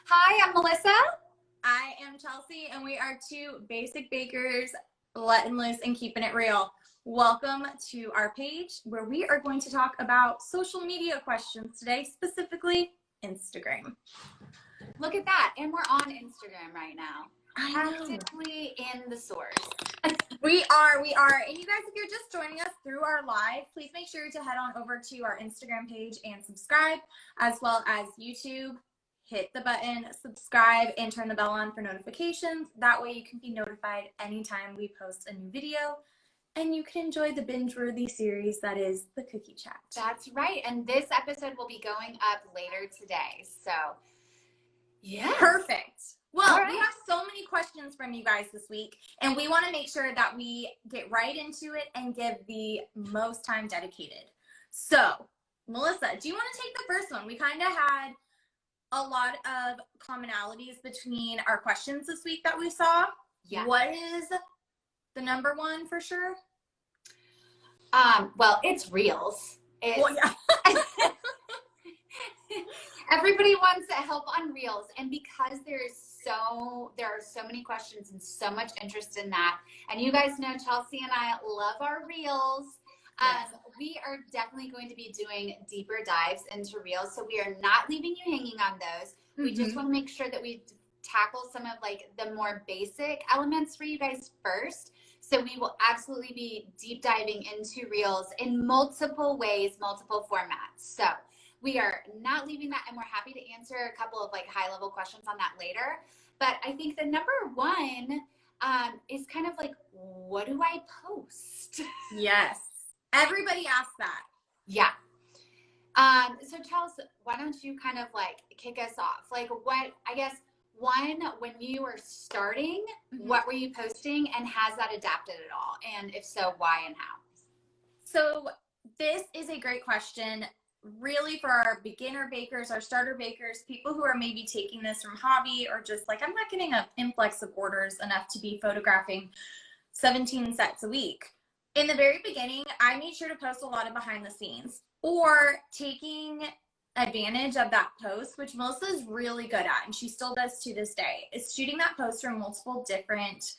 Hi, I'm Melissa. I am Chelsea, and we are two basic bakers letting loose and keeping it real. Welcome to our page where we are going to talk about social media questions today, specifically Instagram. Look at that. And we're on Instagram right now. I know. Actively in the source. We are. And you guys, if you're just joining us through our live, please make sure to head on over to our Instagram page and subscribe, as well as YouTube. Hit the button, subscribe, and turn the bell on for notifications. That way you can be notified anytime we post a new video, and you can enjoy the binge-worthy series that is the Cookie Chat. That's right. And this episode will be going up later today. So, yeah. Perfect. Well, All right. We have so many questions from you guys this week, and we want to make sure that we get right into it and give the most time dedicated. So, Melissa, do you want to take the first one? We kind of had a lot of commonalities between our questions this week that we saw. Yeah. What is the number one for sure? Well, it's Reels. Well, yeah. Everybody wants help on Reels, and because there are so many questions and so much interest in that, and you guys know Chelsea and I love our Reels. Yes. We are definitely going to be doing deeper dives into Reels, so we are not leaving you hanging on those. We just want to make sure that we tackle some of like the more basic elements for you guys first. So we will absolutely be deep diving into Reels in multiple ways, multiple formats. So we are not leaving that, and we're happy to answer a couple of like high level questions on that later. But I think the number one is kind of like, what do I post? Yes. Everybody asks that. Yeah. So Chelsea, why don't you kind of like kick us off? Like what, I guess, one, when you were starting, what were you posting, and has that adapted at all? And if so, why and how? So this is a great question, really, for our beginner bakers, our starter bakers, people who are maybe taking this from hobby, or just like, I'm not getting an influx of orders enough to be photographing 17 sets a week. In the very beginning, I made sure to post a lot of behind the scenes, or taking advantage of that post, which Melissa is really good at, and she still does to this day, is shooting that post from multiple different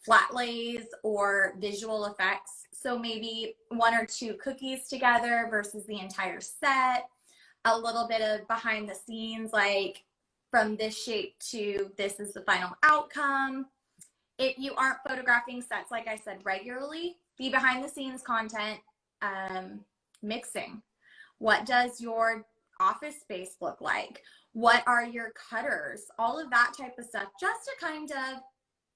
flat lays or visual effects. So maybe one or two cookies together versus the entire set, a little bit of behind the scenes, like from this shape to this is the final outcome. If you aren't photographing sets, like I said, regularly, the behind the scenes content, mixing. What does your office space look like? What are your cutters? All of that type of stuff, just to kind of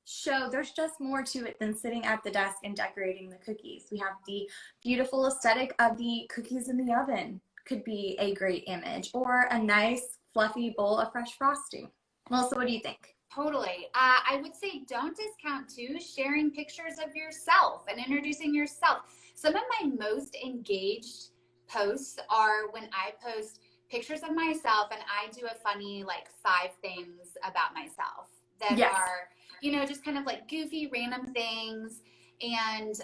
show there's just more to it than sitting at the desk and decorating the cookies. We have the beautiful aesthetic of the cookies in the oven, could be a great image, or a nice fluffy bowl of fresh frosting. Melissa, what do you think? Totally. I would say don't discount too sharing pictures of yourself and introducing yourself. Some of my most engaged posts are when I post pictures of myself and I do a funny like 5 things about myself that are, you know, just kind of like goofy, random things. And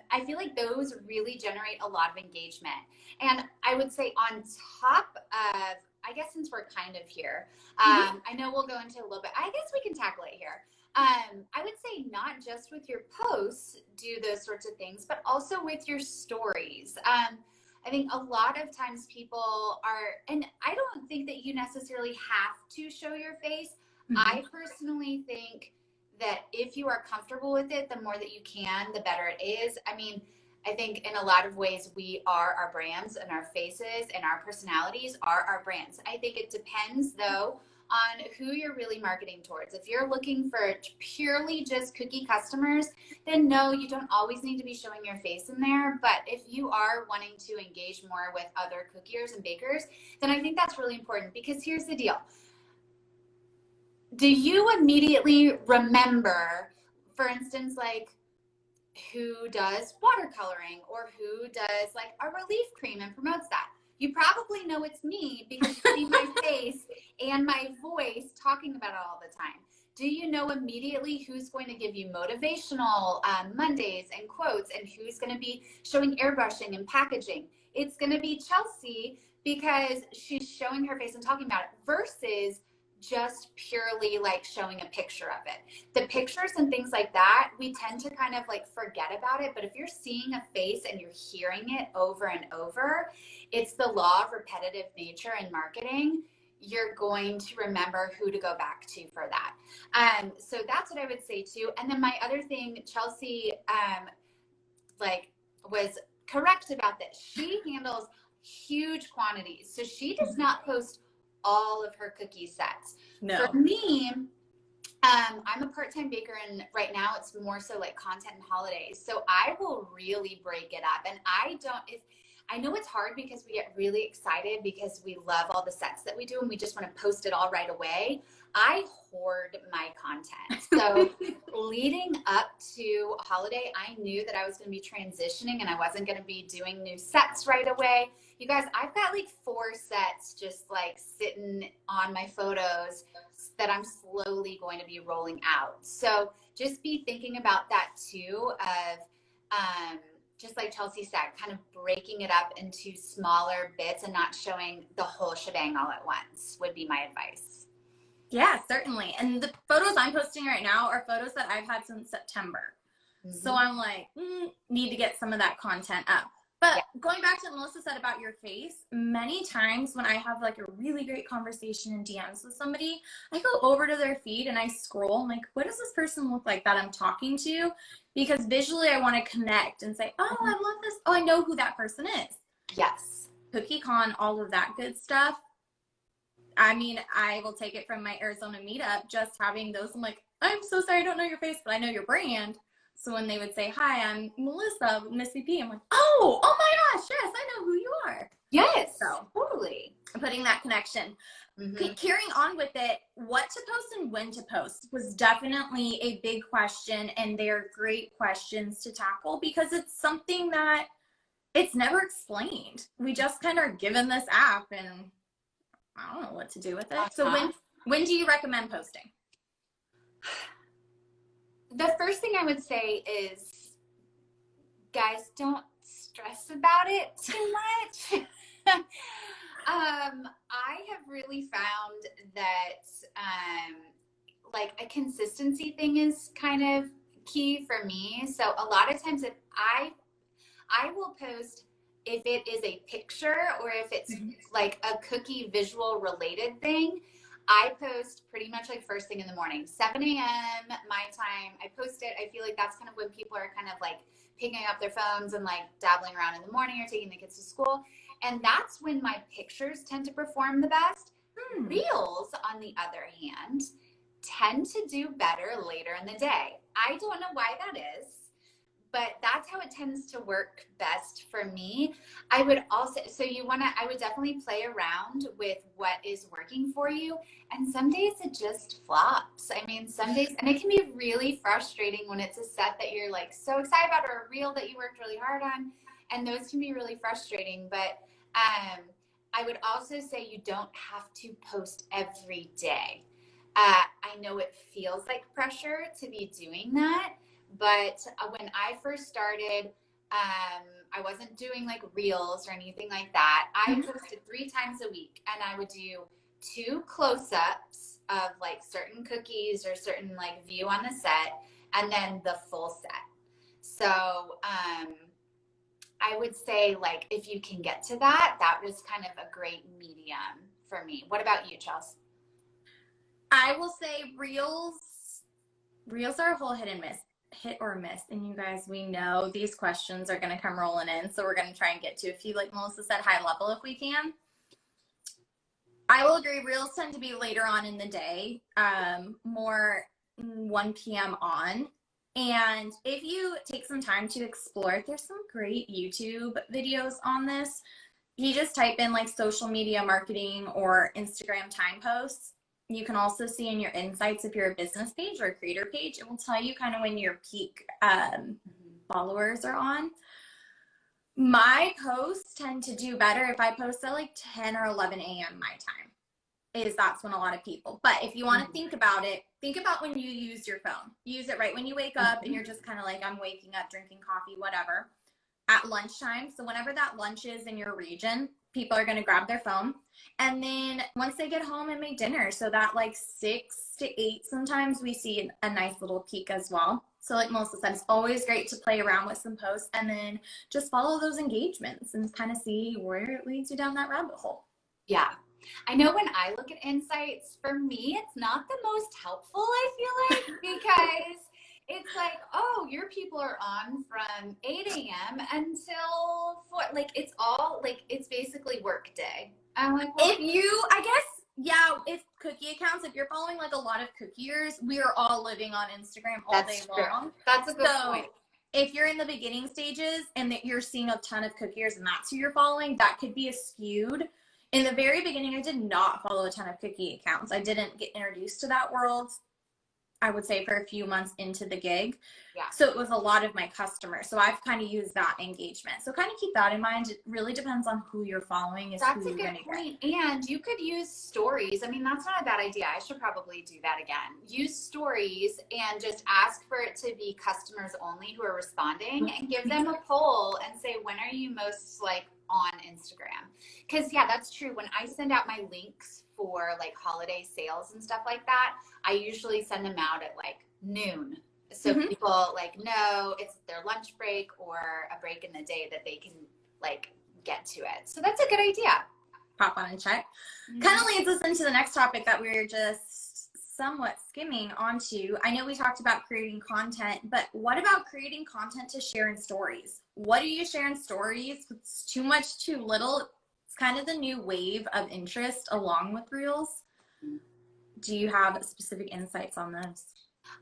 I feel like those really generate a lot of engagement. And I would say on top of, I guess since we're kind of here, I know we'll go into a little bit, I guess we can tackle it here. I would say not just with your posts do those sorts of things, but also with your stories. I think a lot of times people are, and I don't think that you necessarily have to show your face. I personally think that if you are comfortable with it, the more that you can, the better it is. I mean, I think in a lot of ways we are our brands, and our faces and our personalities are our brands. I think it depends though on who you're really marketing towards. If you're looking for purely just cookie customers, then no, you don't always need to be showing your face in there. But if you are wanting to engage more with other cookiers and bakers, then I think that's really important, because here's the deal. Do you immediately remember, for instance, like who does watercoloring or who does like a relief cream and promotes that? You probably know it's me because you see my face and my voice talking about it all the time. Do you know immediately who's going to give you motivational Mondays and quotes, and who's going to be showing airbrushing and packaging? It's going to be Chelsea, because she's showing her face and talking about it, versus just purely like showing a picture of it. The pictures and things like that, we tend to kind of like forget about it. But if you're seeing a face and you're hearing it over and over, it's the law of repetitive nature in marketing. You're going to remember who to go back to for that. So that's what I would say too. And then my other thing, Chelsea, like was correct about this. She handles huge quantities. So she does not post all of her cookie sets. No. For me, I'm a part-time baker, and right now it's more so like content and holidays. So I will really break it up. And I know it's hard because we get really excited because we love all the sets that we do and we just want to post it all right away. I hoard my content. So leading up to a holiday, I knew that I was going to be transitioning and I wasn't going to be doing new sets right away. You guys, I've got like 4 sets just like sitting on my photos that I'm slowly going to be rolling out. So just be thinking about that too, of just like Chelsea said, kind of breaking it up into smaller bits and not showing the whole shebang all at once would be my advice. Yeah, certainly. And the photos I'm posting right now are photos that I've had since September. Mm-hmm. So I'm like, need to get some of that content up. But going back to what Melissa said about your face, many times when I have like a really great conversation in DMs with somebody, I go over to their feed and I scroll. I'm like, what does this person look like that I'm talking to? Because visually I want to connect and say, oh, I love this. Oh, I know who that person is. Yes. CookieCon, all of that good stuff. I mean, I will take it from my Arizona meetup, just having those. I'm like, I'm so sorry I don't know your face, but I know your brand. So when they would say, hi, I'm Melissa, Miss VP, I'm like, oh my gosh, yes, I know who you are. Yes, so totally. Putting that connection. Mm-hmm. Carrying on with it, what to post and when to post was definitely a big question, and they're great questions to tackle because it's something that it's never explained. We just kind of are given this app and I don't know what to do with it. So when do you recommend posting? The first thing I would say is, guys, don't stress about it too much. I have really found that like a consistency thing is kind of key for me. So a lot of times if I will post if it is a picture or if it's like a cookie visual related thing. I post pretty much like first thing in the morning, 7 a.m. my time. I post it. I feel like that's kind of when people are kind of like picking up their phones and like dabbling around in the morning or taking the kids to school. And that's when my pictures tend to perform the best. Reels, on the other hand, tend to do better later in the day. I don't know why that is, but that's how it tends to work best for me. I would also, I would definitely play around with what is working for you. And some days it just flops. I mean, some days, and it can be really frustrating when it's a set that you're like so excited about or a reel that you worked really hard on. And those can be really frustrating. But I would also say you don't have to post every day. I know it feels like pressure to be doing that. But when I first started, I wasn't doing like reels or anything like that. I posted 3 times a week, and I would do 2 close-ups of like certain cookies or certain like view on the set, and then the full set. So I would say like if you can get to that, that was kind of a great medium for me. What about you, Chelsea? I will say reels are a whole hit or miss. And you guys, we know these questions are going to come rolling in. So we're going to try and get to a few, like Melissa said, high level if we can. I will agree. Reels tend to be later on in the day, more 1 p.m. on. And if you take some time to explore, there's some great YouTube videos on this. You just type in like social media marketing or Instagram time posts. You can also see in your insights, if you're a business page or a creator page, it will tell you kind of when your peak followers are on. My posts tend to do better if I post at like 10 or 11 a.m. my time. That's when a lot of people. But if you want to think about it, think about when you use your phone. Use it right when you wake up and you're just kind of like, I'm waking up, drinking coffee, whatever. at lunchtime. So whenever that lunch is in your region, people are going to grab their phone. And then once they get home and make dinner, so that like 6 to 8, sometimes we see a nice little peak as well. So like Melissa said, it's always great to play around with some posts and then just follow those engagements and kind of see where it leads you down that rabbit hole. Yeah. I know when I look at insights, for me, it's not the most helpful, I feel like, because it's like, oh, your people are on from 8 a.m. until 4. Like, it's all, like, it's basically work day. I'm like, well, If you, I guess, yeah, if cookie accounts, if you're following like a lot of cookiers, we are all living on Instagram all day long. That's a good point. If you're in the beginning stages and that you're seeing a ton of cookiers and that's who you're following, that could be skewed. In the very beginning, I did not follow a ton of cookie accounts. I didn't get introduced to that world, I would say, for a few months into the gig. Yeah. So it was a lot of my customers. So I've kind of used that engagement. So kind of keep that in mind. It really depends on who you're following. That's a good point. And you could use stories. I mean, that's not a bad idea. I should probably do that again. Use stories and just ask for it to be customers only who are responding, and give them a poll and say, when are you most like on Instagram? Because yeah, that's true. When I send out my links for like holiday sales and stuff like that, I usually send them out at like noon. So people like know it's their lunch break or a break in the day that they can like get to it. So that's a good idea. Pop on and check. Kind of leads us into the next topic that we're just somewhat skimming onto. I know we talked about creating content, but what about creating content to share in stories? What do you share in stories? It's too much, too little. It's kind of the new wave of interest along with Reels. Do you have specific insights on this?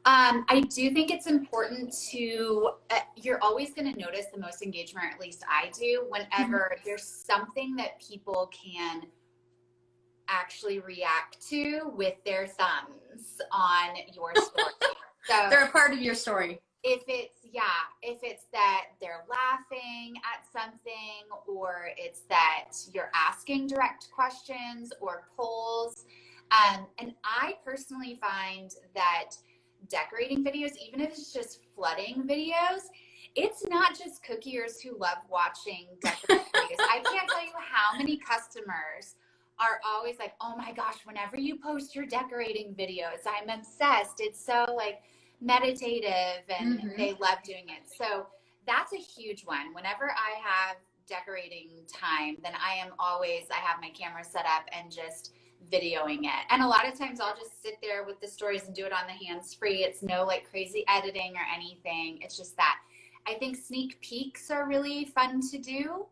I do think it's important to, you're always going to notice the most engagement, or at least I do, whenever there's something that people can actually react to with their thumbs on your story. So they're a part of your story. If it's that they're laughing at something, or it's that you're asking direct questions or polls. And I personally find that decorating videos, even if it's just flooding videos, it's not just cookiers who love watching decorating videos. I can't tell you how many customers are always like, oh my gosh, whenever you post your decorating videos, I'm obsessed. It's so like meditative, and they love doing it. So that's a huge one. Whenever I have decorating time, then I have my camera set up and just videoing it. And a lot of times I'll just sit there with the stories and do it on the hands-free. It's no like crazy editing or anything. It's just that. I think sneak peeks are really fun to do.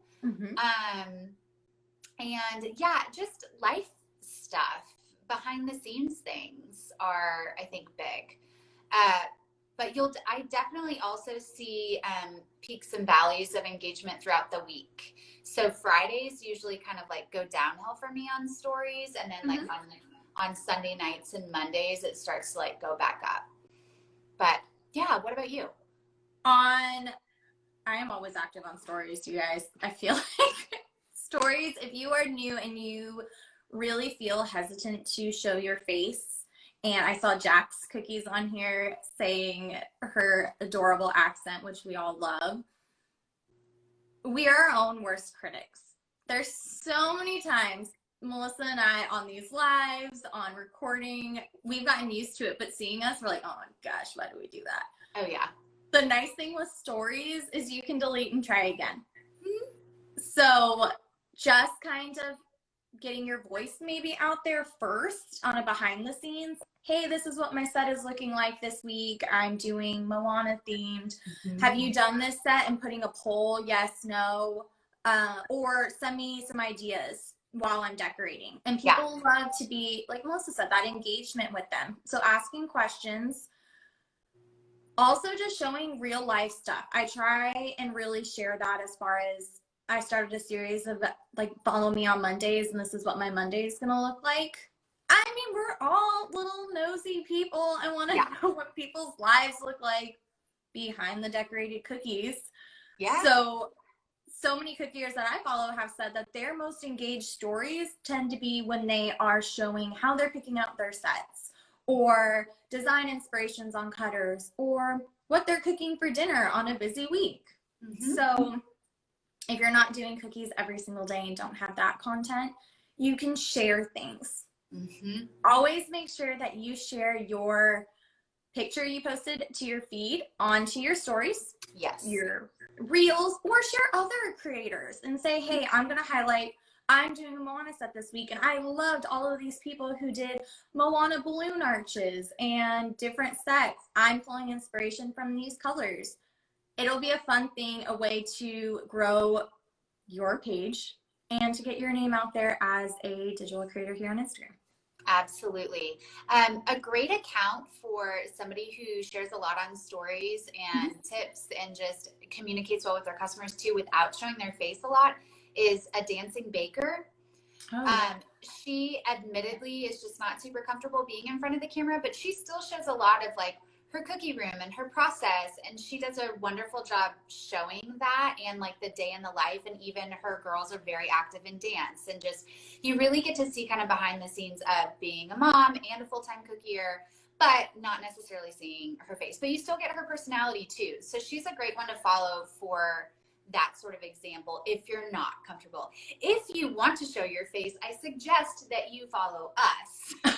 And yeah, just life stuff, behind the scenes things are, I think, big. But I definitely also see peaks and valleys of engagement throughout the week. So Fridays usually kind of like go downhill for me on stories, and then like on Sunday nights and Mondays it starts to like go back up. But yeah, what about you? I am always active on stories, you guys. I feel like stories, if you are new and you really feel hesitant to show your face, and I saw Jack's Cookies on here saying her adorable accent, which we all love. We are our own worst critics. There's so many times Melissa and I on these lives, on recording, we've gotten used to it, but seeing us, we're like, oh my gosh, why do we do that? Oh yeah. The nice thing with stories is you can delete and try again. So just kind of getting your voice maybe out there first on a behind the scenes. Hey, this is what my set is looking like this week. I'm doing Moana themed. Have you done this set? And putting a poll, yes, no, or send me some ideas while I'm decorating. And people love to be, like Melissa said, that engagement with them. So asking questions. Also just showing real life stuff. I try and really share that, as far as I started a series of like follow me on Mondays, and this is what my Monday is going to look like. I mean, we're all little nosy people. I want to know what people's lives look like behind the decorated cookies. Yeah. So many cookiers that I follow have said that their most engaged stories tend to be when they are showing how they're picking out their sets, or design inspirations on cutters, or what they're cooking for dinner on a busy week. So if you're not doing cookies every single day and don't have that content, you can share things. Always make sure that you share your picture you posted to your feed onto your stories, yes, your reels, or share other creators and say, hey, I'm going to highlight, I'm doing a Moana set this week, and I loved all of these people who did Moana balloon arches and different sets. I'm pulling inspiration from these colors. It'll be a fun thing, a way to grow your page and to get your name out there as a digital creator here on Instagram. Absolutely. A great account for somebody who shares a lot on stories and tips and just communicates well with their customers too without showing their face a lot is a dancing baker. Oh, yeah. She admittedly is just not super comfortable being in front of the camera, but she still shows a lot of like her cookie room and her process, and she does a wonderful job showing that and like the day in the life. And even her girls are very active in dance, and just you really get to see kind of behind the scenes of being a mom and a full-time cookier, but not necessarily seeing her face, but you still get her personality too. So she's a great one to follow for that sort of example if you're not comfortable. If you want to show your face, I suggest that you follow us.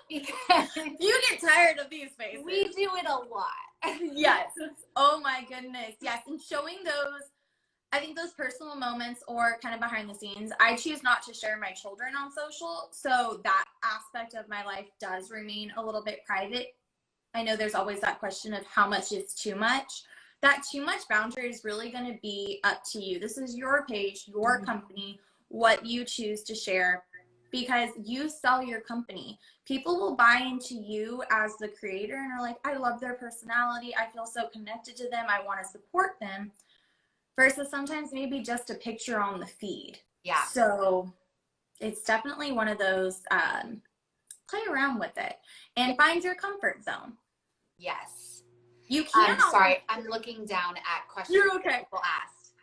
Because you get tired of these faces. We do it a lot. Yes. Oh my goodness. Yes. And showing those, I think those personal moments or kind of behind the scenes, I choose not to share my children on social. So that aspect of my life does remain a little bit private. I know there's always that question of how much is too much. That too much boundary is really going to be up to you. This is your page, your company, what you choose to share, because you sell your company. People will buy into you as the creator and are like, I love their personality. I feel so connected to them. I want to support them. Versus sometimes maybe just a picture on the feed. Yeah. So it's definitely one of those, play around with it and find your comfort zone. Yes. You can. Sorry, I'm looking down at questions You're okay. people asked.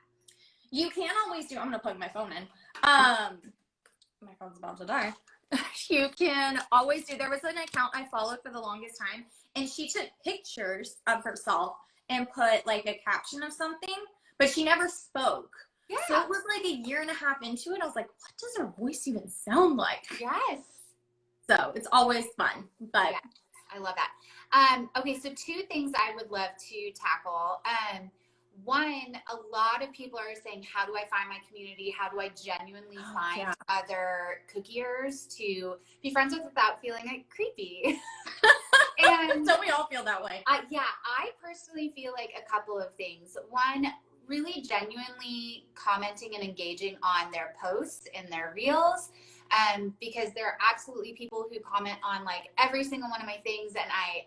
You can always do, I'm going to plug my phone in. My phone's about to die. You can always do, there was an account I followed for the longest time, and she took pictures of herself and put like a caption of something, but she never spoke. Yeah. So it was like a year and a half into it. I was like, what does her voice even sound like? Yes. So it's always fun, but yeah, I love that. Okay, so two things I would love to tackle. One, a lot of people are saying, how do I find my community? How do I genuinely find other cookiers to be friends with without feeling like creepy? And don't we all feel that way? I personally feel like a couple of things. One, really genuinely commenting and engaging on their posts and their reels. Because there are absolutely people who comment on like every single one of my things, and I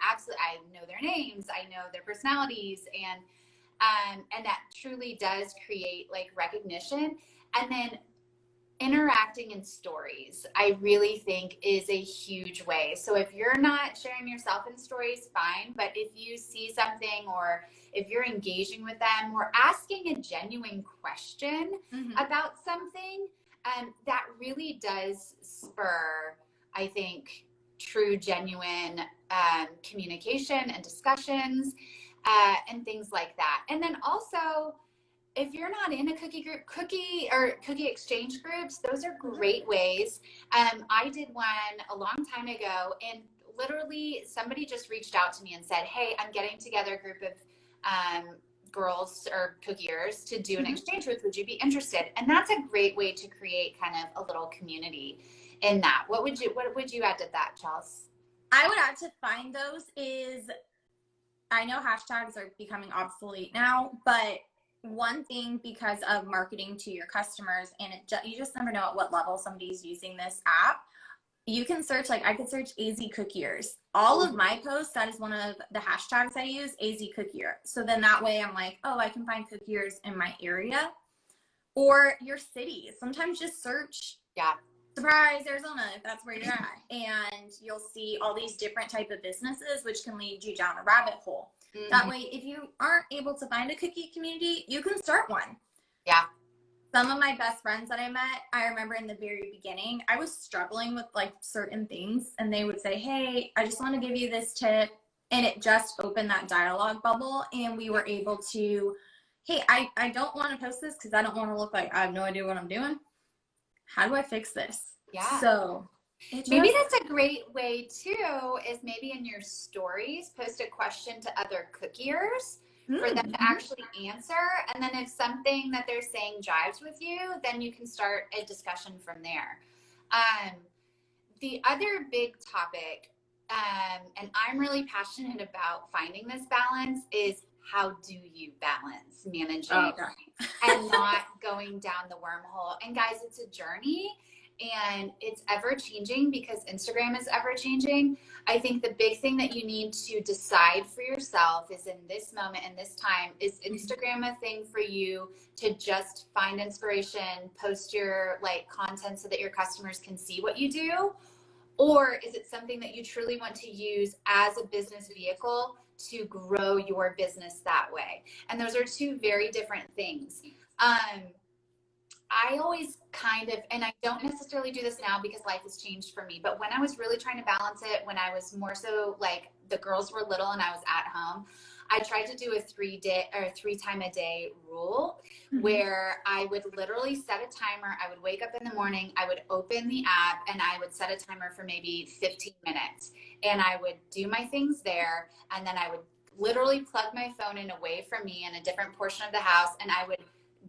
know their names, I know their personalities, and that truly does create like recognition. And then interacting in stories, I really think is a huge way. So if you're not sharing yourself in stories, fine, but if you see something or if you're engaging with them or asking a genuine question about something, that really does spur, I think, true, genuine communication and discussions and things like that. And then also, if you're not in a cookie exchange groups, those are great ways. I did one a long time ago, and literally somebody just reached out to me and said, hey, I'm getting together a group of girls or cookiers to do an exchange with. Would you be interested? And that's a great way to create kind of a little community in that. What would you add to that, Chelsea? I would add to find those is, I know hashtags are becoming obsolete now, but one thing, because of marketing to your customers, and you just never know at what level somebody's using this app, you can search, like I could search AZ Cookiers. All of my posts, that is one of the hashtags I use, AZ Cookier. So then that way I'm like, oh, I can find cookiers in my area or your city. Sometimes just search Surprise, Arizona, if that's where you're at. And you'll see all these different type of businesses, which can lead you down a rabbit hole. That way, if you aren't able to find a cookie community, you can start one. Yeah. Some of my best friends that I met, I remember in the very beginning, I was struggling with like certain things, and they would say, hey, I just want to give you this tip. And it just opened that dialogue bubble, and we were able to hey, I don't want to post this because I don't want to look like I have no idea what I'm doing. How do I fix this? Yeah. So maybe that's a great way too, is maybe in your stories, post a question to other cookiers for them to actually answer. And then if something that they're saying jives with you, then you can start a discussion from there. The other big topic, and I'm really passionate about finding this balance, is how do you balance managing and not going down the wormhole? And guys, it's a journey and it's ever changing because Instagram is ever changing. I think the big thing that you need to decide for yourself is, in this moment and this time, is Instagram a thing for you to just find inspiration, post your like content so that your customers can see what you do? Or is it something that you truly want to use as a business vehicle to grow your business that way? And those are two very different things. I always kind of, and I don't necessarily do this now because life has changed for me, but when I was really trying to balance it, when I was more so like the girls were little and I was at home, I tried to do a 3 time a day rule where I would literally set a timer. I would wake up in the morning, I would open the app and I would set a timer for maybe 15 minutes and I would do my things there. And then I would literally plug my phone in away from me in a different portion of the house. And I would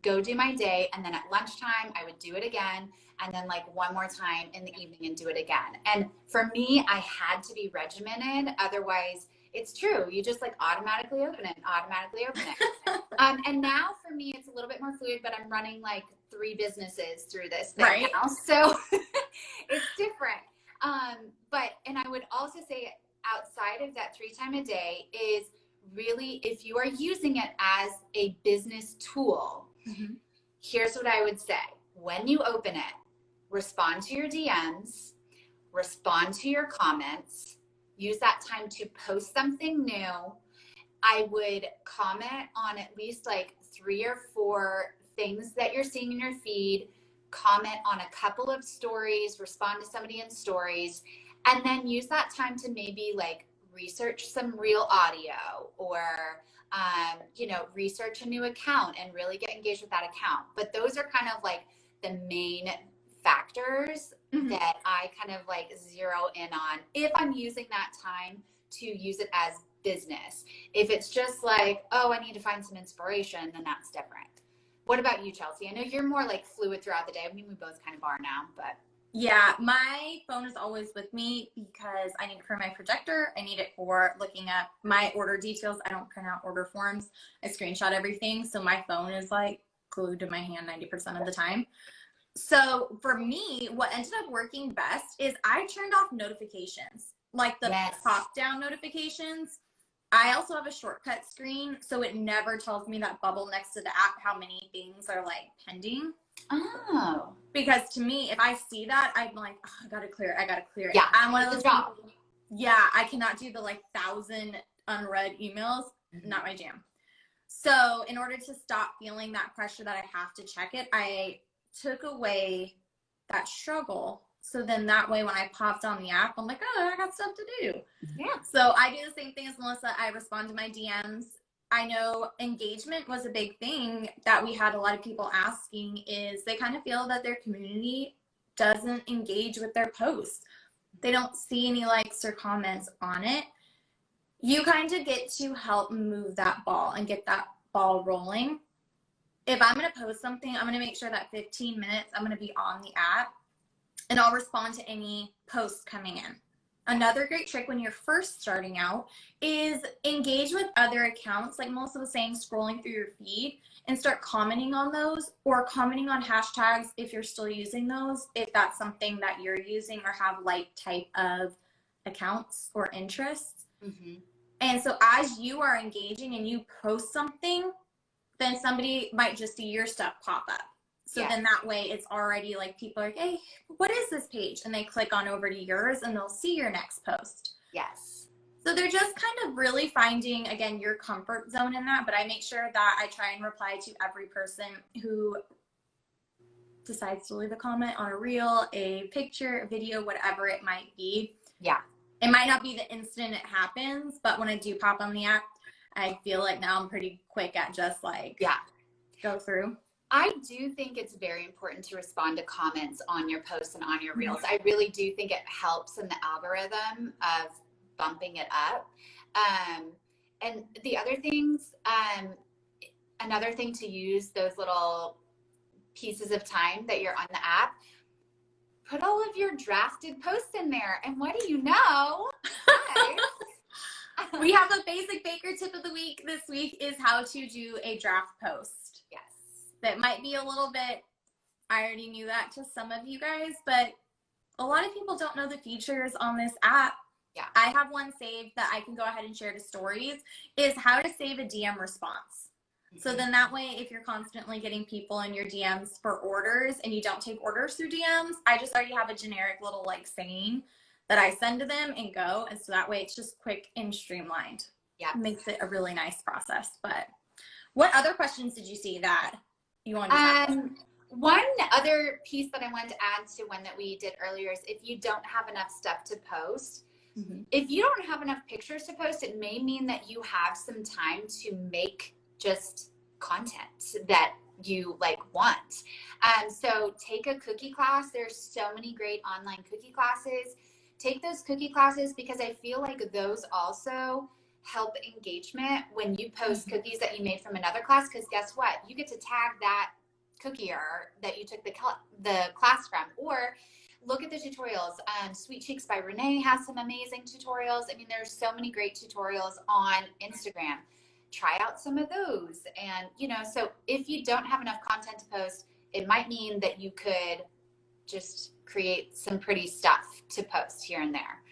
go do my day. And then at lunchtime, I would do it again. And then like one more time in the evening and do it again. And for me, I had to be regimented. Otherwise, it's true. You just like automatically open it. And now for me, it's a little bit more fluid, but I'm running like 3 businesses through this thing now. So it's different. And I would also say outside of that 3 time a day is really, if you are using it as a business tool, here's what I would say. When you open it, respond to your DMs, respond to your comments, use that time to post something new. I would comment on at least like 3 or 4 things that you're seeing in your feed, comment on a couple of stories, respond to somebody in stories, and then use that time to maybe like research some real audio or research a new account and really get engaged with that account. But those are kind of like the main factors that I kind of like zero in on if I'm using that time to use it as business. If it's just like, oh, I need to find some inspiration, then that's different. What about you, Chelsea? I know you're more like fluid throughout the day. I mean, we both kind of are now, but. Yeah, my phone is always with me because I need it for my projector. I need it for looking at my order details. I don't print out order forms. I screenshot everything. So my phone is like glued to my hand 90% of the time. So for me, what ended up working best is I turned off notifications, like the pop-down notifications. I also have a shortcut screen, so it never tells me that bubble next to the app how many things are like pending. Oh. Because to me, if I see that, I'm like, oh, I gotta clear it. Yeah, I'm one of those people. Yeah, I cannot do the like 1,000 unread emails. Not my jam. So in order to stop feeling that pressure that I have to check it, I took away that struggle. So then that way when I popped on the app, I'm like, oh, I got stuff to do. Yeah. So I do the same thing as Melissa. I respond to my DMs. I know engagement was a big thing that we had a lot of people asking, is they kind of feel that their community doesn't engage with their posts. They don't see any likes or comments on it. You kind of get to help move that ball and get that ball rolling. If I'm going to post something, I'm going to make sure that 15 minutes I'm going to be on the app and I'll respond to any posts coming in. Another great trick when you're first starting out is engage with other accounts, like Melissa was saying, scrolling through your feed and start commenting on those, or commenting on hashtags if you're still using those, if that's something that you're using or have like type of accounts or interests. And so as you are engaging and you post something, then somebody might just see your stuff pop up. So then that way it's already like people are like, hey, what is this page? And they click on over to yours and they'll see your next post. Yes. So they're just kind of really finding, again, your comfort zone in that. But I make sure that I try and reply to every person who decides to leave a comment on a reel, a picture, a video, whatever it might be. Yeah. It might not be the instant it happens, but when I do pop on the app, I feel like now I'm pretty quick at just like go through. I do think it's very important to respond to comments on your posts and on your reels. I really do think it helps in the algorithm of bumping it up. And the other things, another thing to use those little pieces of time that you're on the app, put all of your drafted posts in there. And what do you know? We have a basic baker tip of the week this week is how to do a draft post. Yes. That might be a little bit, I already knew that to some of you guys, but a lot of people don't know the features on this app. Yeah. I have one saved that I can go ahead and share to stories, is how to save a DM response. So then that way, if you're constantly getting people in your DMs for orders and you don't take orders through DMs, I just already have a generic little like saying that I send to them and go. And so that way it's just quick and streamlined. Yeah. It makes it a really nice process. But what other questions did you see that you wanted to talk about? One other piece that I wanted to add to one that we did earlier is if you don't have enough stuff to post, if you don't have enough pictures to post, it may mean that you have some time to make just content that you like want. So take a cookie class. There's so many great online cookie classes. Take those cookie classes because I feel like those also help engagement when you post cookies that you made from another class, because guess what? You get to tag that cookier that you took the class from, or look at the tutorials. Sweet Cheeks by Renee has some amazing tutorials. I mean, there's so many great tutorials on Instagram. Try out some of those. And, you know, so if you don't have enough content to post, it might mean that you could just create some pretty stuff to post here and there.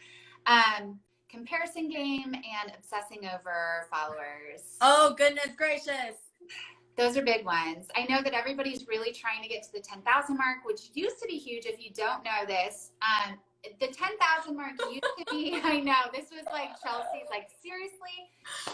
Comparison game and obsessing over followers. Oh, goodness gracious. Those are big ones. I know that everybody's really trying to get to the 10,000 mark, which used to be huge. If you don't know this, the 10,000 mark used to be, I know, this was like Chelsea's like, seriously?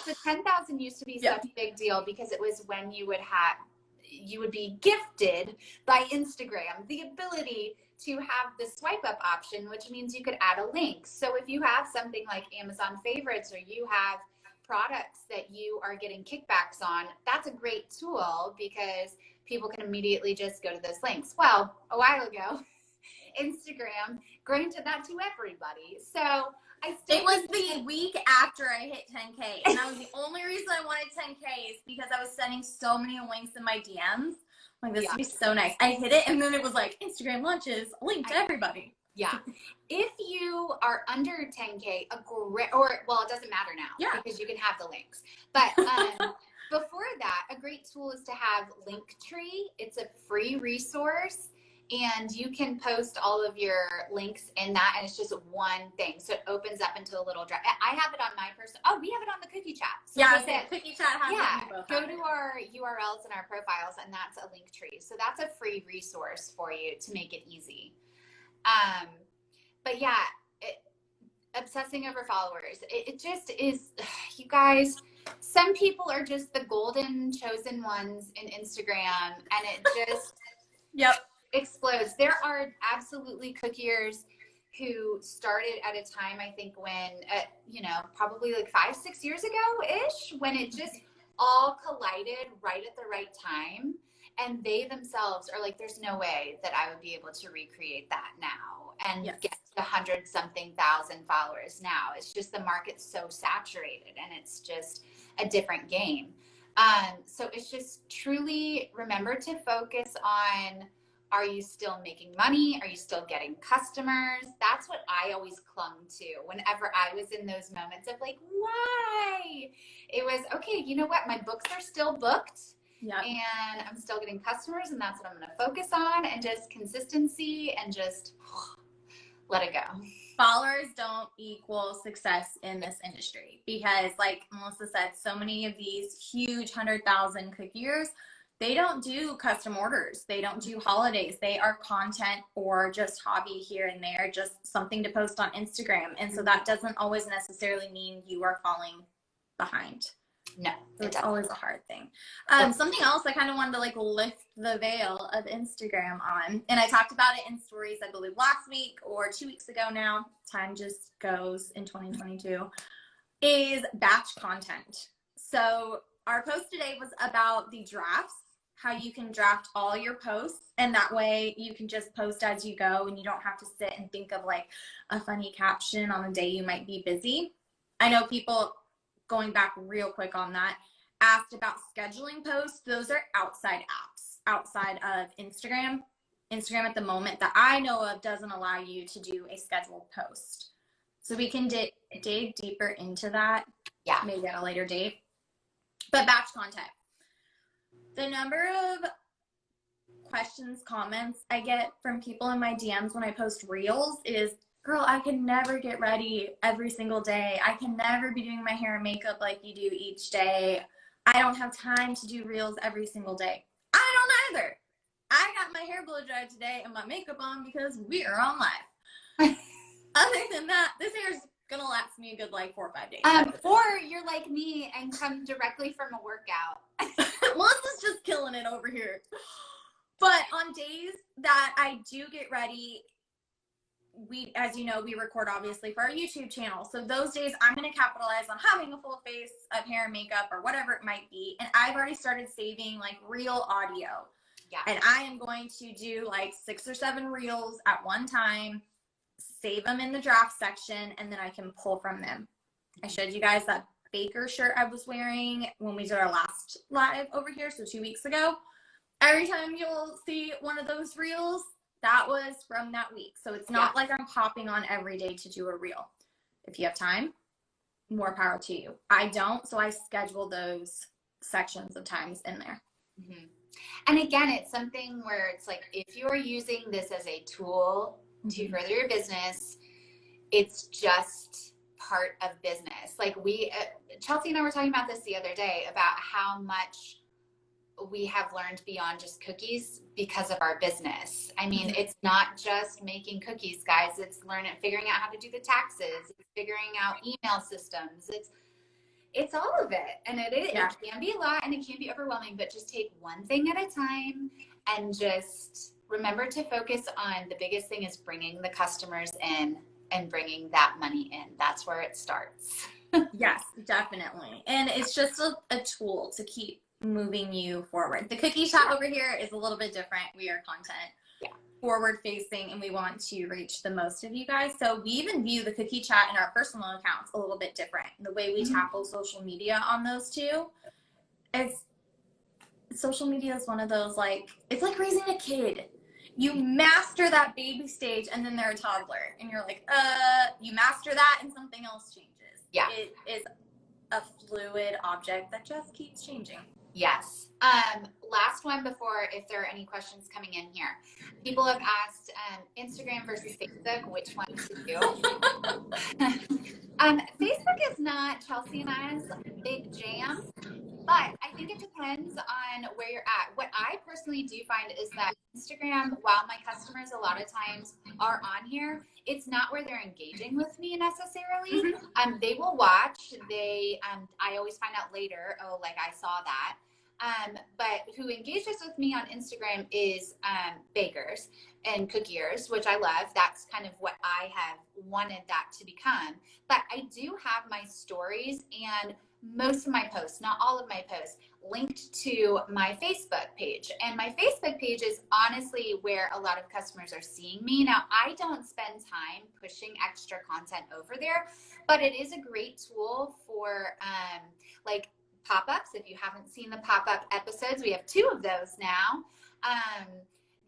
The 10,000 used to be such a big deal because it was when you would be gifted by Instagram the ability to have the swipe up option, which means you could add a link. So if you have something like Amazon favorites or you have products that you are getting kickbacks on, that's a great tool because people can immediately just go to those links. Well, a while ago, Instagram granted that to everybody. So it was the week after I hit 10K, and that was the only reason I wanted 10K is because I was sending so many links in my DMs. Like, this would be so nice. I hit it, and then it was like, Instagram launches, link to everybody. Yeah. If you are under 10K, it doesn't matter now because you can have the links. But before that, a great tool is to have Linktree. It's a free resource. And you can post all of your links in that, and it's just one thing. So it opens up into a little draft. I have it on my person. Oh, we have it on the cookie chat. So cookie chat has it. Go to our URLs and our profiles, and that's a link tree. So that's a free resource for you to make it easy. But yeah, obsessing over followers. It just is, you guys. Some people are just the golden chosen ones in Instagram, and it just explodes. There are absolutely cookiers who started at a time, I think when, probably like 5-6 years ago-ish, when it just all collided right at the right time. And they themselves are like, there's no way that I would be able to recreate that now and get to 100-something thousand followers now. It's just the market's so saturated and it's just a different game. So it's just truly remember to focus on, are you still making money? Are you still getting customers? That's what I always clung to whenever I was in those moments of like, why? It was, okay, you know what? My books are still booked and I'm still getting customers, and that's what I'm going to focus on, and just consistency and just let it go. Followers don't equal success in this industry because, like Melissa said, so many of these huge 100,000 cookiers, they don't do custom orders. They don't do holidays. They are content or just hobby here and there, just something to post on Instagram. And so that doesn't always necessarily mean you are falling behind. No. So it's always a hard thing. Something else I kind of wanted to like lift the veil of Instagram on, and I talked about it in stories, I believe last week or 2 weeks ago now, time just goes in 2022, is batch content. So our post today was about the drafts, how you can draft all your posts, and that way you can just post as you go and you don't have to sit and think of like a funny caption on a day you might be busy. I know people, going back real quick on that, asked about scheduling posts. Those are outside apps, outside of Instagram. Instagram at the moment that I know of doesn't allow you to do a scheduled post. So we can dig deeper into that, maybe at a later date. But back to content. The number of questions, comments I get from people in my DMs when I post reels is, girl, I can never get ready every single day. I can never be doing my hair and makeup like you do each day. I don't have time to do reels every single day. I don't either. I got my hair blow dried today and my makeup on because we are on live. Other than that, this hair is gonna last me a good like 4 or 5 days. Or you're like me and come directly from a workout. Melissa's just killing it over here. But on days that I do get ready, we, as you know, we record obviously for our YouTube channel. So those days I'm going to capitalize on having a full face of hair and makeup or whatever it might be. And I've already started saving like reel audio. Yeah. And I am going to do like 6 or 7 reels at one time, save them in the draft section, and then I can pull from them. I showed you guys that Baker shirt I was wearing when we did our last live over here, so 2 weeks ago. Every time you'll see one of those reels, that was from that week. So it's not like I'm popping on every day to do a reel. If you have time, more power to you. I don't, so I schedule those sections of times in there. Mm-hmm. And again, it's something where it's like, if you're using this as a tool to further your business, it's just part of business. Like Chelsea and I were talking about this the other day about how much we have learned beyond just cookies because of our business. I mean, it's not just making cookies, guys. It's figuring out how to do the taxes, it's figuring out email systems. It's all of it. And it can be a lot and it can be overwhelming, but just take one thing at a time and just remember to focus on the biggest thing is bringing the customers in and bringing that money in. That's where it starts. Yes, definitely. And it's just a tool to keep moving you forward. The cookie chat over here is a little bit different. We are content forward facing and we want to reach the most of you guys. So we even view the cookie chat in our personal accounts a little bit different. The way we tackle social media on those two is social media is one of those, like, it's like raising a kid. You master that baby stage and then they're a toddler and you're like, you master that and something else changes. Yeah. It is a fluid object that just keeps changing. Yes. Last one before, if there are any questions coming in here. People have asked Instagram versus Facebook, which one to do? Facebook is not Chelsea and I's big jam, but I think it depends on where you're at. What I personally do find is that Instagram, while my customers a lot of times are on here, it's not where they're engaging with me necessarily. They will watch. I always find out later, oh, like I saw that. But who engages with me on Instagram is bakers and cookiers, which I love. That's kind of what I have wanted that to become. But I do have my stories and most of my posts, not all of my posts, linked to my Facebook page. And my Facebook page is honestly where a lot of customers are seeing me. Now, I don't spend time pushing extra content over there, but it is a great tool for like pop-ups. If you haven't seen the pop-up episodes, we have 2 of those now.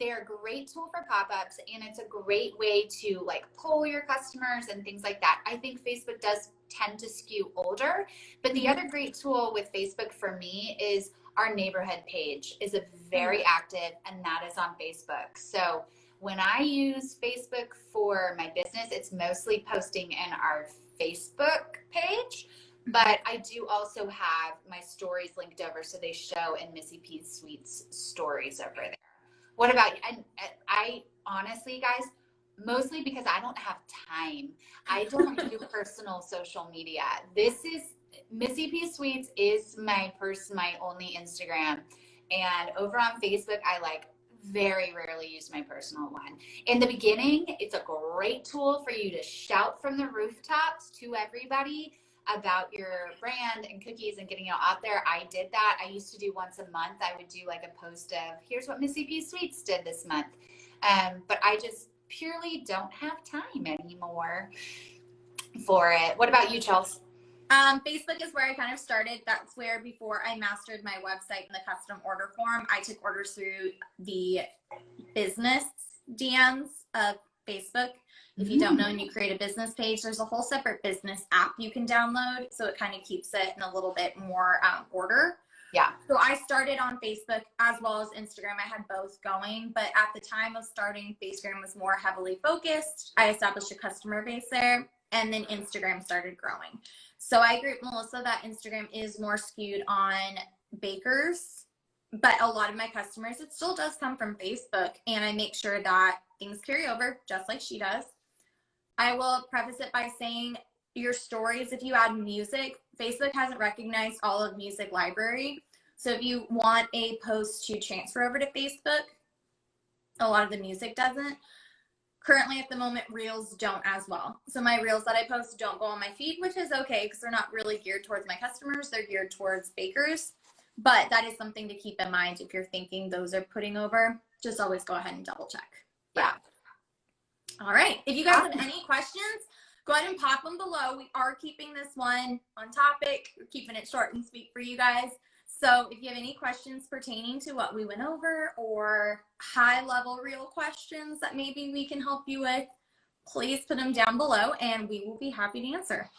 They're a great tool for pop-ups, and it's a great way to like poll your customers and things like that. I think Facebook does tend to skew older, but the other great tool with Facebook for me is our neighborhood page is a very active, and that is on Facebook. So when I use Facebook for my business, it's mostly posting in our Facebook page. But I do also have my stories linked over, so they show in Missy P Sweets stories over there. What about you? And I honestly, guys, mostly because I don't have time. I don't do personal social media. This is Missy P Sweets is my only Instagram, and over on Facebook, I like very rarely use my personal one. In the beginning, it's a great tool for you to shout from the rooftops to everybody. about your brand and cookies and getting it out there. I did that. I used to do once a month. I would do like a post of here's what Missy P Sweets did this month. But I just purely don't have time anymore for it. What about you, Chelsea? Facebook is where I kind of started. That's where, before I mastered my website and the custom order form, I took orders through the business DMs of Facebook. If you don't know and you create a business page, there's a whole separate business app you can download. So it kind of keeps it in a little bit more order. Yeah. So I started on Facebook as well as Instagram. I had both going, but at the time of starting, Instagram was more heavily focused. I established a customer base there, and then Instagram started growing. So I agree with Melissa that Instagram is more skewed on bakers, but a lot of my customers, it still does come from Facebook, and I make sure that things carry over just like she does. I will preface it by saying your stories, if you add music, Facebook hasn't recognized all of music library. So if you want a post to transfer over to Facebook, a lot of the music doesn't. Currently at the moment, reels don't as well. So my reels that I post don't go on my feed, which is okay because they're not really geared towards my customers. They're geared towards bakers. But that is something to keep in mind if you're thinking those are putting over. Just always go ahead and double check. Yeah. All right. If you guys have any questions, go ahead and pop them below. We are keeping this one on topic. We're keeping it short and sweet for you guys. So if you have any questions pertaining to what we went over or high level real questions that maybe we can help you with, please put them down below and we will be happy to answer.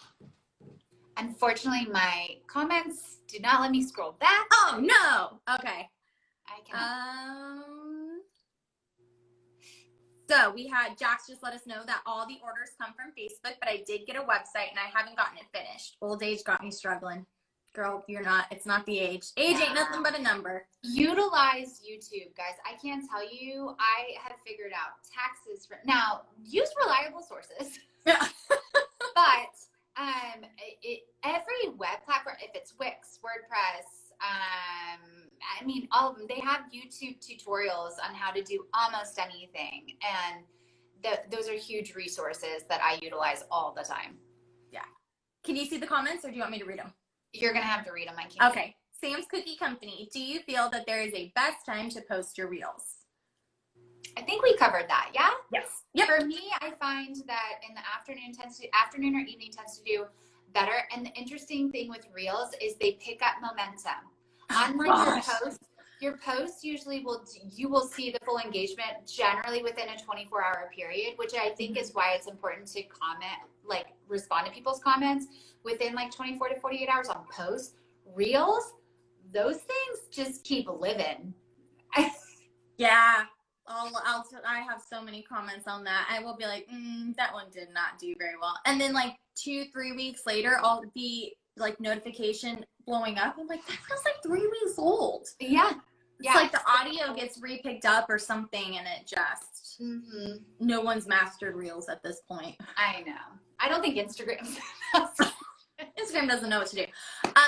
Unfortunately, my comments do not let me scroll back. Oh no. Okay. I can. So we had Jax just let us know that all the orders come from Facebook, but I did get a website and I haven't gotten it finished. Old age got me struggling. Girl, it's not the age. Age ain't nothing but a number. Utilize YouTube, guys. I can tell you, I have figured out taxes. Now, use reliable sources. Yeah. But every web platform, if it's Wix, WordPress, I mean, all of them, they have YouTube tutorials on how to do almost anything. And those are huge resources that I utilize all the time. Yeah. Can you see the comments or do you want me to read them? You're going to have to read them. I can't. Okay. Sam's Cookie Company. Do you feel that there is a best time to post your reels? I think we covered that. Yeah. Yes. Yep. For me, I find that in the afternoon or evening tends to do better. And the interesting thing with reels is they pick up momentum. Unlike your posts usually you will see the full engagement generally within a 24-hour period, which I think is why it's important to respond to people's comments within 24 to 48 hours on posts. Reels, those things just keep living. Yeah. I have so many comments on that. I will be like, that one did not do very well. And then 2-3 weeks later, I'll be notification blowing up. I'm like, that feels like 3 weeks old. Yeah. It's like the audio gets re-picked up or something and it just, no one's mastered reels at this point. I know. I don't think Instagram doesn't know what to do.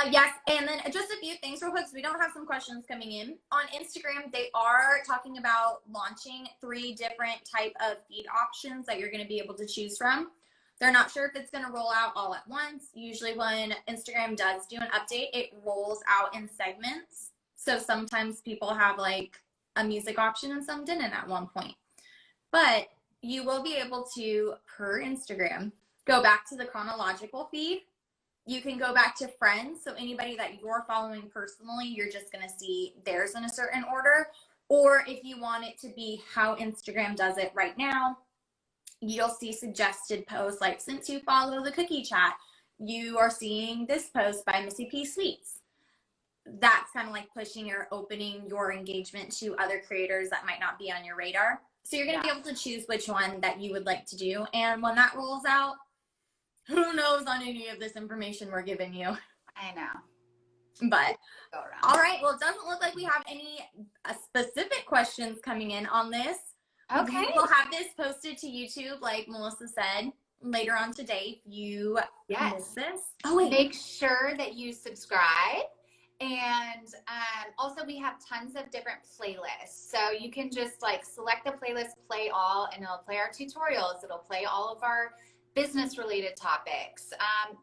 Yes, and then just a few things real quick. So we don't have some questions coming in. On Instagram, they are talking about launching 3 different type of feed options that you're going to be able to choose from. They're not sure if it's going to roll out all at once. Usually when Instagram does do an update, it rolls out in segments. So sometimes people have a music option and some didn't at one point. But you will be able to, per Instagram, go back to the chronological feed. You can go back to friends. So anybody that you're following personally, you're just going to see theirs in a certain order. Or if you want it to be how Instagram does it right now, you'll see suggested posts since you follow the cookie chat, you are seeing this post by Missy P Sweets. That's kind of pushing or opening your engagement to other creators that might not be on your radar. So you're going to be able to choose which one that you would like to do. And when that rolls out, who knows on any of this information we're giving you. I know. But, all right. Well, it doesn't look like we have any specific questions coming in on this. Okay. We'll have this posted to YouTube, like Melissa said, later on today. If you miss this. Oh, wait. Make sure that you subscribe. And also we have tons of different playlists. So you can just select the playlist, play all, and it'll play our tutorials. It'll play all of our business related topics.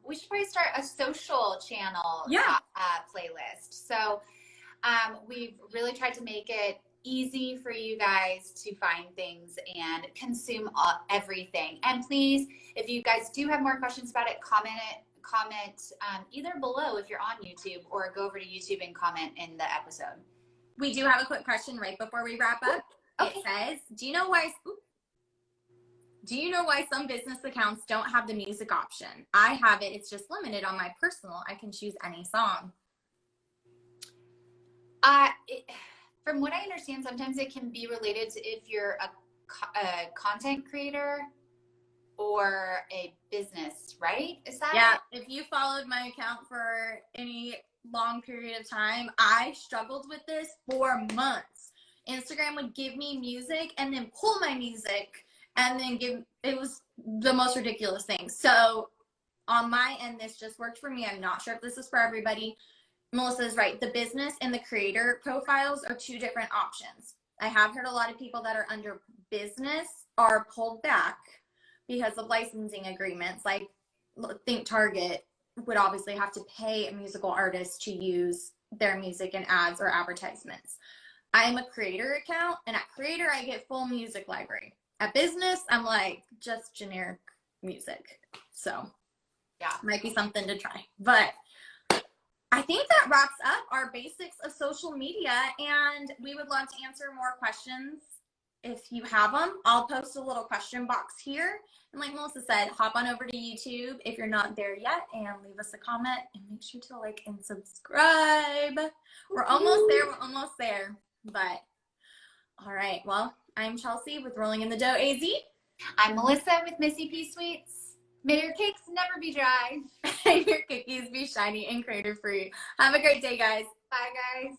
We should probably start a social channel playlist. So we've really tried to make it easy for you guys to find things and consume everything. And please, if you guys do have more questions about it, comment either below if you're on YouTube, or go over to YouTube and comment in the episode. We do have a quick question right before we wrap up. Okay. It says, do you know why some business accounts don't have the music option? I have it. It's just limited on my personal. I can choose any song. From what I understand, sometimes it can be related to if you're a content creator or a business, right? Is that it? If you followed my account for any long period of time, I struggled with this for months. Instagram would give me music and then pull my music and then it was the most ridiculous thing. So on my end, this just worked for me. I'm not sure if this is for everybody. Melissa's right. The business and the creator profiles are two different options. I have heard a lot of people that are under business are pulled back because of licensing agreements. Like, think Target would obviously have to pay a musical artist to use their music in ads or advertisements. I am a creator account, and at creator, I get full music library. At business, I'm like just generic music. So yeah, might be something to try. But I think that wraps up our basics of social media, and we would love to answer more questions if you have them. I'll post a little question box here. And like Melissa said, hop on over to YouTube if you're not there yet and leave us a comment, and make sure to like and subscribe. We're almost there. But all right, well, I'm Chelsea with Rolling in the Dough AZ. I'm Melissa with Missy P Sweets. May your cakes never be dry. And your cookies be shiny and crater free. Have a great day, guys. Bye, guys.